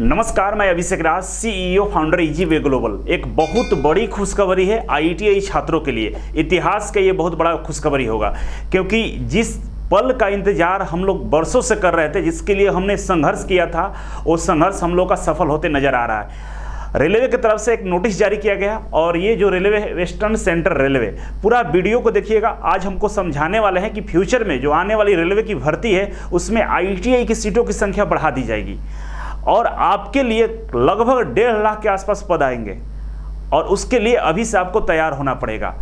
नमस्कार, मैं Abhishek Raj, CEO founder Easy Way Global. एक बहुत बड़ी खुशखबरी है आईटीआई छात्रों के लिए। इतिहास का ये बहुत बड़ा खुशखबरी होगा, क्योंकि जिस पल का इंतजार हम लोग बरसों से कर रहे थे, जिसके लिए हमने संघर्ष किया था, वो संघर्ष हम लोग का सफल होते नजर आ रहा है। रेलवे की तरफ से एक नोटिस जारी किया गया और ये जो रेलवे वेस्टर्न सेंट्रल रेलवे, पूरा वीडियो को देखिएगा। आज हमको समझाने वाले हैं कि फ्यूचर में जो आने वाली रेलवे की भर्ती है उसमें आईटीआई की सीटों की संख्या बढ़ा दी जाएगी और आपके लिए लगभग 1.5 लाख के आसपास पद आएंगे और उसके लिए अभी से आपको तैयार होना पड़ेगा।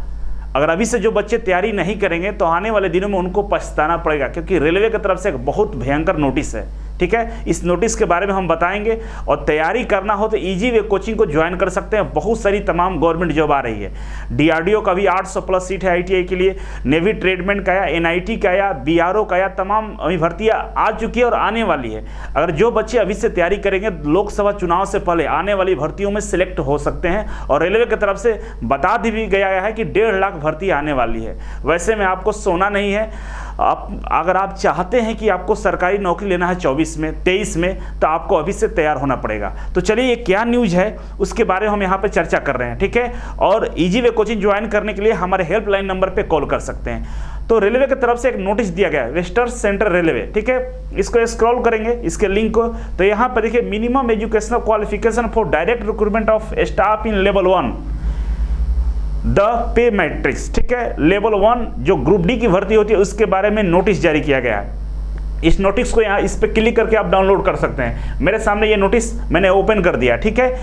अगर अभी से जो बच्चे तैयारी नहीं करेंगे तो आने वाले दिनों में उनको पछताना पड़ेगा, क्योंकि रेलवे की तरफ से एक बहुत भयंकर नोटिस है। ठीक है, इस नोटिस के बारे में हम बताएंगे और तैयारी करना हो तो इजी वे कोचिंग को ज्वाइन कर सकते हैं। बहुत सारी तमाम गवर्नमेंट जॉब आ रही है। डीआरडीओ का भी 800 प्लस सीट है आईटीआई के लिए, नेवी ट्रेडमेंट का या एनआईटी का या बीआरओ का या तमाम अभी भर्तियाँ आ चुकी है और आने वाली है। अगर जो बच्चे अभी से तैयारी करेंगे लोकसभा चुनाव से पहले आने वाली भर्तियों में सिलेक्ट हो सकते हैं। और रेलवे की तरफ से बता दी गया है कि 1.5 लाख भर्ती आने वाली है। वैसे में आपको सोना नहीं है। अगर आप चाहते हैं कि आपको सरकारी नौकरी लेना है 24 में 23 में, तो आपको अभी से तैयार होना पड़ेगा। तो चलिए, ये क्या न्यूज़ है उसके बारे में हम यहाँ पे चर्चा कर रहे हैं। ठीक है, और इजी वे कोचिंग ज्वाइन करने के लिए हमारे हेल्पलाइन नंबर पे कॉल कर सकते हैं। तो रेलवे की तरफ से एक नोटिस दिया गया है, वेस्टर्न सेंट्रल रेलवे। ठीक है, इसको स्क्रॉल करेंगे इसके लिंक को, तो यहाँ पर देखिए, minimum educational qualification for direct recruitment of staff in level 1 the pay matrix. ठीक है, लेवल 1 जो ग्रुप डी की भर्ती होती है उसके बारे में नोटिस जारी किया गया है। इस नोटिस को यहाँ इस पर क्लिक करके आप डाउनलोड कर सकते हैं। मेरे सामने ये नोटिस मैंने ओपन कर दिया। ठीक है,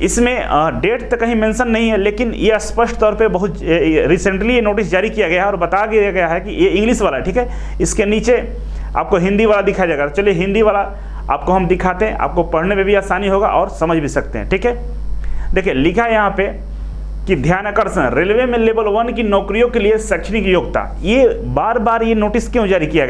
इसमें डेट तक कहीं मेंशन नहीं है, लेकिन ये स्पष्ट तौर पे बहुत रिसेंटली ये नोटिस जारी किया गया है और बता दिया गया है कि ये इंग्लिश वाला है। ठीक है, इसके नीचे आपको हिंदी वाला दिखाया जाएगा। चलिए, हिंदी वाला आपको हम दिखाते हैं, आपको पढ़ने में भी आसानी होगा और समझ भी सकते हैं। ठीक है, देखिए लिखा है यहाँ पे कि ध्यान आकर्षण, रेलवे में लेवल 1 की नौकरियों के लिए शैक्षणिक योग्यता। ये बार बार ये नोटिस क्यों जारी किया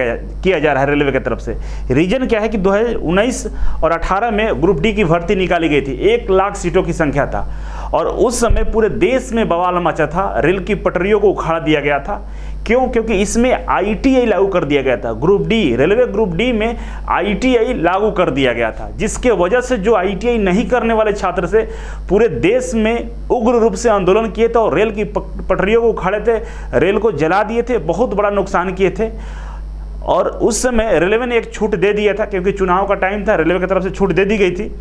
जा रहा है रेलवे की तरफ से? रीजन क्या है कि 2019 और 18 में ग्रुप डी की भर्ती निकाली गई थी। 1 लाख सीटों की संख्या था और उस समय पूरे देश में बवाल मचा था। रेल की पटरियों को उखाड़ दिया गया था। क्यों? क्योंकि इसमें आईटीआई लागू कर दिया गया था। Group D, railway group D में आईटीआई लागू कर दिया गया था, जिसके वजह से जो आईटीआई नहीं करने वाले छात्र से पूरे देश में उग्र रूप से आंदोलन किए थे और रेल की पटरियों को उखाड़े थे, रेल को जला दिए थे, बहुत बड़ा नुकसान किए थे। और उस समय रेलवे ने एक छूट दे दिया था, क्योंकि चुनाव का टाइम था, रेलवे की तरफ से छूट दे दी गई थी।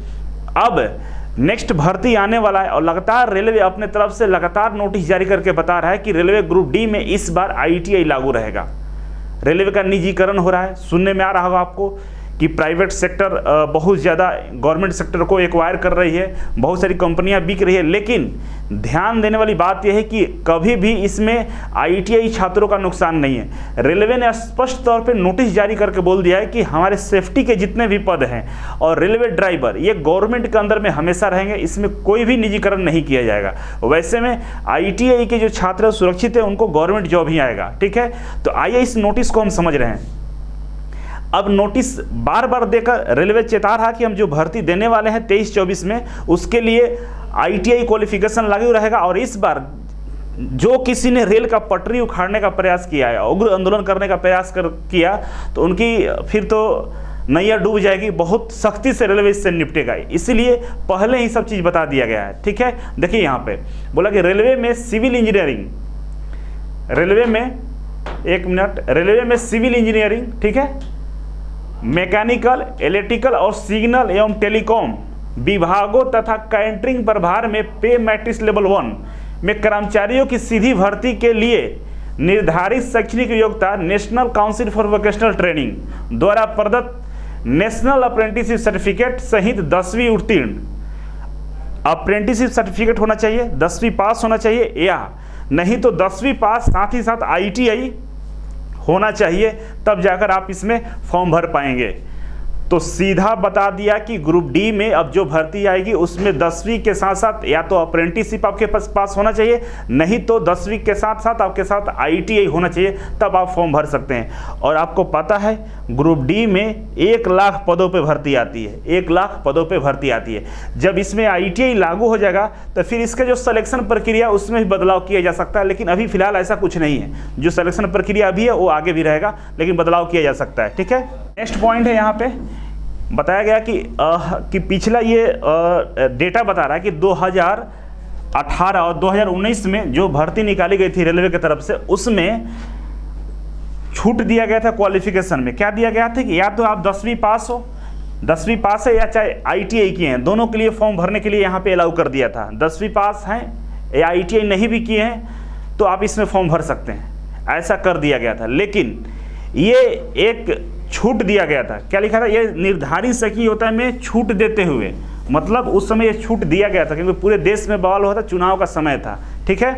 अब नेक्स्ट भर्ती आने वाला है और लगातार रेलवे अपने तरफ से लगातार नोटिस जारी करके बता रहा है कि रेलवे ग्रुप डी में इस बार आईटीआई लागू रहेगा। रेलवे का निजीकरण हो रहा है। सुनने में आ रहा होगा आपको कि प्राइवेट सेक्टर बहुत ज़्यादा गवर्नमेंट सेक्टर को एक्वायर कर रही है, बहुत सारी कंपनियां बिक रही है। लेकिन ध्यान देने वाली बात यह है कि कभी भी इसमें आईटीआई छात्रों का नुकसान नहीं है। रेलवे ने स्पष्ट तौर पे नोटिस जारी करके बोल दिया है कि हमारे सेफ्टी के जितने भी पद हैं और रेलवे ड्राइवर, ये गवर्नमेंट के अंदर में हमेशा रहेंगे, इसमें कोई भी निजीकरण नहीं किया जाएगा। वैसे में आईटीआई के जो छात्र सुरक्षित है उनको गवर्नमेंट जॉब ही आएगा। ठीक है, तो आइए इस नोटिस को हम समझ रहे हैं। अब नोटिस बार बार देकर रेलवे चेता रहा कि हम जो भर्ती देने वाले हैं 23-24 में, उसके लिए आईटीआई क्वालिफिकेशन लागू रहेगा। और इस बार जो किसी ने रेल का पटरी उखाड़ने का प्रयास किया है, उग्र आंदोलन करने का प्रयास किया, तो उनकी फिर तो नैया डूब जाएगी। बहुत सख्ती से रेलवे इससे निपटेगा, इसीलिए पहले ही सब चीज़ बता दिया गया है। ठीक है, देखिए यहाँ पे बोला कि रेलवे में सिविल इंजीनियरिंग, रेलवे में सिविल इंजीनियरिंग, ठीक है, मैकेनिकल, इलेक्ट्रिकल और सिग्नल एवं टेलीकॉम विभागों तथा कैंटरिंग प्रभार में पे मैट्रिक्स लेवल 1 में कर्मचारियों की सीधी भर्ती के लिए निर्धारित शैक्षणिक योग्यता national council for vocational training द्वारा प्रदत्त नेशनल अप्रेंटिसशिप सर्टिफिकेट सहित 10वीं उत्तीर्ण, अप्रेंटिसशिप सर्टिफिकेट होना चाहिए, 10वीं पास होना चाहिए, या नहीं तो 10वीं पास साथ ही साथ आईटीआई होना चाहिए, तब जाकर आप इसमें फॉर्म भर पाएंगे। तो सीधा बता दिया कि ग्रुप डी में अब जो भर्ती आएगी उसमें 10वीं के साथ साथ या तो अप्रेंटिसशिप आपके पास होना चाहिए, नहीं तो 10वीं के साथ साथ आपके साथ आईटीआई होना चाहिए, तब आप फॉर्म भर सकते हैं। और आपको पता है ग्रुप डी में 1 लाख पदों पे भर्ती आती है, 1 लाख पदों पे भर्ती आती है। जब इसमें आईटीआई लागू हो जाएगा तो फिर इसका जो सिलेक्शन प्रक्रिया उसमें भी बदलाव किया जा सकता है, लेकिन अभी फिलहाल ऐसा कुछ नहीं है। जो सिलेक्शन प्रक्रिया अभी है वो आगे भी रहेगा, लेकिन बदलाव किया जा सकता है। ठीक है, नेक्स्ट पॉइंट है यहाँ पे बताया गया कि पिछला ये डेटा बता रहा है कि 2018 और 2019 में जो भर्ती निकाली गई थी रेलवे की तरफ से, उसमें छूट दिया गया था क्वालिफिकेशन में। क्या दिया गया था कि या तो आप 10वीं पास हो, 10वीं पास है, या चाहे ITI किए हैं, दोनों के लिए फॉर्म भरने के लिए यहाँ पे अलाउ कर दिया था। 10वीं पास हैं या ITI नहीं भी किए हैं तो आप इसमें फॉर्म भर सकते हैं, ऐसा कर दिया गया था। लेकिन ये एक छूट दिया गया था। क्या लिखा था? ये निर्धारित सकी होता में छूट देते हुए, मतलब उस समय ये छूट दिया गया था क्योंकि पूरे देश में बवाल हुआ था, चुनाव का समय था, ठीक है,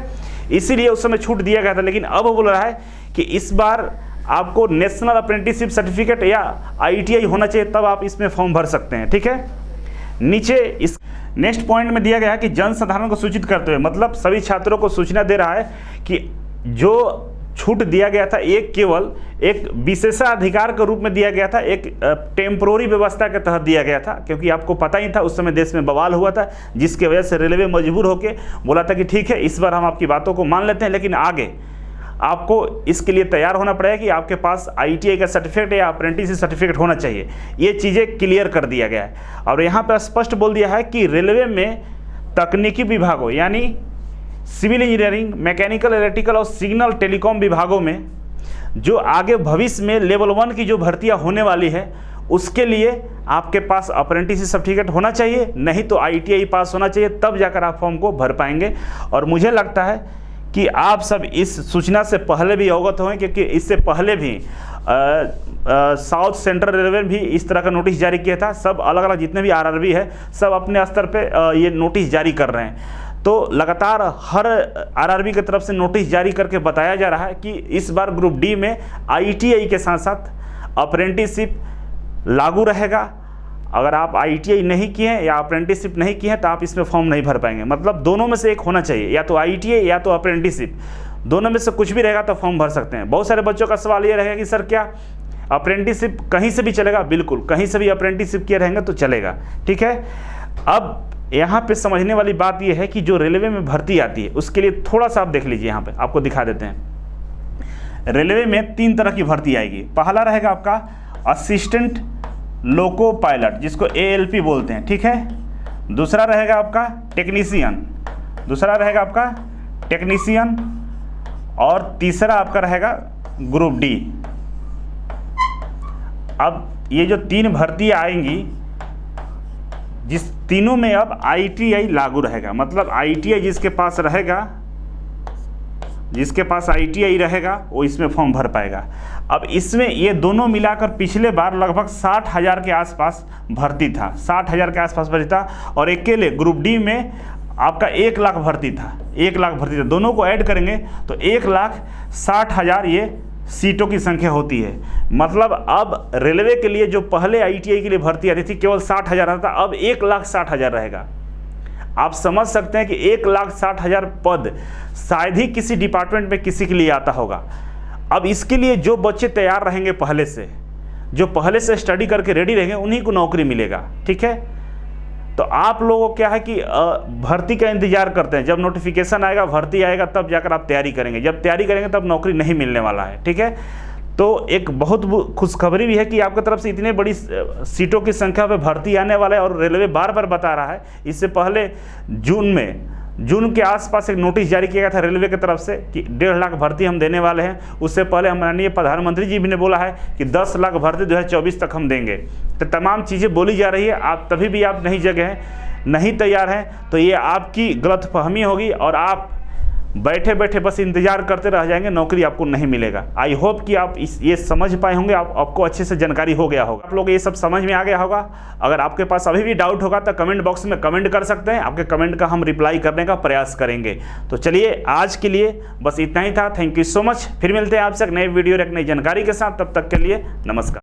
इसीलिए उस समय छूट दिया गया था। लेकिन अब बोल रहा है कि इस बार आपको नेशनल अप्रेंटिसशिप सर्टिफिकेट या ITI होना चाहिए, तब आप इसमें फॉर्म भर सकते हैं, ठीक है। नीचे इस नेक्स्ट पॉइंट में दिया गया है कि जनसाधारण को सूचित करते हुए, मतलब सभी छात्रों को सूचना दे रहा है कि जो छूट दिया गया था एक केवल एक विशेषाधिकार के रूप में दिया गया था, एक टेम्पोररी व्यवस्था के तहत दिया गया था, क्योंकि आपको पता ही था उस समय देश में बवाल हुआ था, जिसकी वजह से रेलवे मजबूर होकर बोला था कि ठीक है इस बार हम आपकी बातों को मान लेते हैं, लेकिन आगे आपको इसके लिए तैयार होना पड़ेगा कि आपके पास ITI का सर्टिफिकेट या अप्रेंटिसशिप सर्टिफिकेट होना चाहिए। ये चीज़ें क्लियर कर दिया गया है। और यहाँ पर स्पष्ट बोल दिया है कि रेलवे में तकनीकी विभागों यानी सिविल इंजीनियरिंग, मैकेनिकल, इलेक्ट्रिकल और सिग्नल टेलीकॉम विभागों में जो आगे भविष्य में लेवल 1 की जो भर्तियाँ होने वाली है, उसके लिए आपके पास अप्रेंटिसशिप सर्टिफिकेट होना चाहिए, नहीं तो ITI पास होना चाहिए, तब जाकर आप फॉर्म को भर पाएंगे। और मुझे लगता है कि आप सब इस सूचना से पहले भी अवगत हों, क्योंकि इससे पहले भी साउथ सेंट्रल रेलवे भी इस तरह का नोटिस जारी किया था। सब अलग अलग जितने भी RRB है सब अपने स्तर पे ये नोटिस जारी कर रहे हैं। तो लगातार हर RRB की तरफ से नोटिस जारी करके बताया जा रहा है कि इस बार ग्रुप D में ITI के साथ साथ अप्रेंटिसशिप लागू रहेगा। अगर आप ITI नहीं किए हैं या अप्रेंटिसशिप नहीं किए हैं तो आप इसमें फॉर्म नहीं भर पाएंगे। मतलब दोनों में से एक होना चाहिए, या तो ITI या तो अप्रेंटिसशिप, दोनों में से कुछ भी रहेगा तो फॉर्म भर सकते हैं। बहुत सारे बच्चों का सवाल ये रहेगा कि सर क्या अप्रेंटिसशिप कहीं से भी चलेगा? बिल्कुल, कहीं से भी अप्रेंटिसशिप किए रहेंगे तो चलेगा, ठीक है। अब यहाँ पे समझने वाली बात यह है कि जो रेलवे में भर्ती आती है उसके लिए थोड़ा सा आप देख लीजिए, यहाँ पे आपको दिखा देते हैं। रेलवे में 3 तरह की भर्ती आएगी। पहला रहेगा आपका असिस्टेंट लोको पायलट, जिसको ALP बोलते हैं, ठीक है। दूसरा रहेगा आपका टेक्नीशियन, और तीसरा आपका रहेगा ग्रुप D। अब ये जो 3 भर्तियाँ आएंगी, जिस तीनों में अब ITI लागू रहेगा, मतलब ITI जिसके पास ITI रहेगा वो इसमें फॉर्म भर पाएगा। अब इसमें ये दोनों मिलाकर पिछले बार लगभग 60,000 के आसपास भर्ती था, 60,000 के आसपास भर्ती था, और अकेले ग्रुप D में आपका 1 लाख भर्ती था, 1 लाख भर्ती था। दोनों को ऐड करेंगे तो 1,60,000 ये सीटों की संख्या होती है। मतलब अब रेलवे के लिए जो पहले ITI के लिए भर्ती आती थी केवल 60,000 आता था, अब 1,60,000 रहेगा। आप समझ सकते हैं कि 1,60,000 पद शायद ही किसी डिपार्टमेंट में किसी के लिए आता होगा। अब इसके लिए जो बच्चे तैयार रहेंगे पहले से, जो पहले से स्टडी करके रेडी रहेंगे, उन्हीं को नौकरी मिलेगा, ठीक है। तो आप लोगों को क्या है कि भर्ती का इंतजार करते हैं, जब नोटिफिकेशन आएगा, भर्ती आएगा, तब जाकर आप तैयारी करेंगे। जब तैयारी करेंगे तब नौकरी नहीं मिलने वाला है, ठीक है। तो एक बहुत खुशखबरी भी है कि आपकी तरफ से इतनी बड़ी सीटों की संख्या पे भर्ती आने वाला है, और रेलवे बार बार बता रहा है। इससे पहले जून के आसपास एक नोटिस जारी किया गया था रेलवे की तरफ से कि 1.5 लाख भर्ती हम देने वाले हैं। उससे पहले हम माननीय प्रधानमंत्री जी भी ने बोला है कि 10 लाख भर्ती 2024 तक हम देंगे। तो तमाम चीज़ें बोली जा रही है, आप तभी भी आप नहीं जगे हैं, नहीं तैयार हैं, तो ये आपकी गलतफहमी होगी और आप बैठे बैठे बस इंतजार करते रह जाएंगे, नौकरी आपको नहीं मिलेगा। आई होप कि आप ये समझ पाए होंगे, आपको अच्छे से जानकारी हो गया होगा, आप लोग ये सब समझ में आ गया होगा। अगर आपके पास अभी भी डाउट होगा तो कमेंट बॉक्स में कमेंट कर सकते हैं, आपके कमेंट का हम रिप्लाई करने का प्रयास करेंगे। तो चलिए आज के लिए बस इतना ही था। Thank you so much. फिर मिलते हैं आपसे एक नए वीडियो और एक नई जानकारी के साथ। तब तक के लिए नमस्कार।